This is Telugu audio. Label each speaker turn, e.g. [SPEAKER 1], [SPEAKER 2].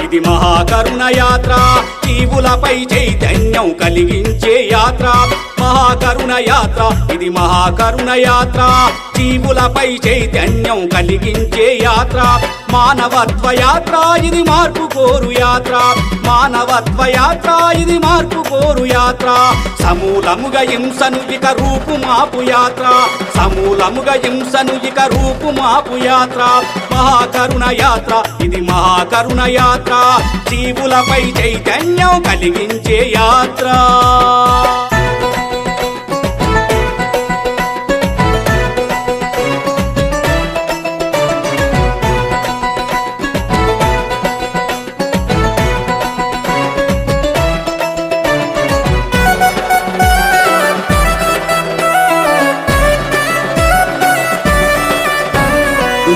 [SPEAKER 1] ఇది మహాకరుణ యాత్ర జీవులపై చైతన్యం కలిగించే యాత్ర మహాకరుణ యాత్ర ఇది మహాకరుణ యాత్ర జీవులపై చైతన్యం కలిగించే యాత్ర మానవత్వ యాత్ర ఇది మార్పు కోరు యాత్ర మానవత్వ యాత్ర ఇది మార్పు కోరు యాత్ర సమూలముగా హింసను ఇక రూపుమాపు యాత్ర సమూలముగా హింసను ఇక రూపుమాపు యాత్ర మహాకరుణ యాత్ర ఇది మహాకరుణ యాత్ర జీవులపై చైతన్యం కలిగించే యాత్ర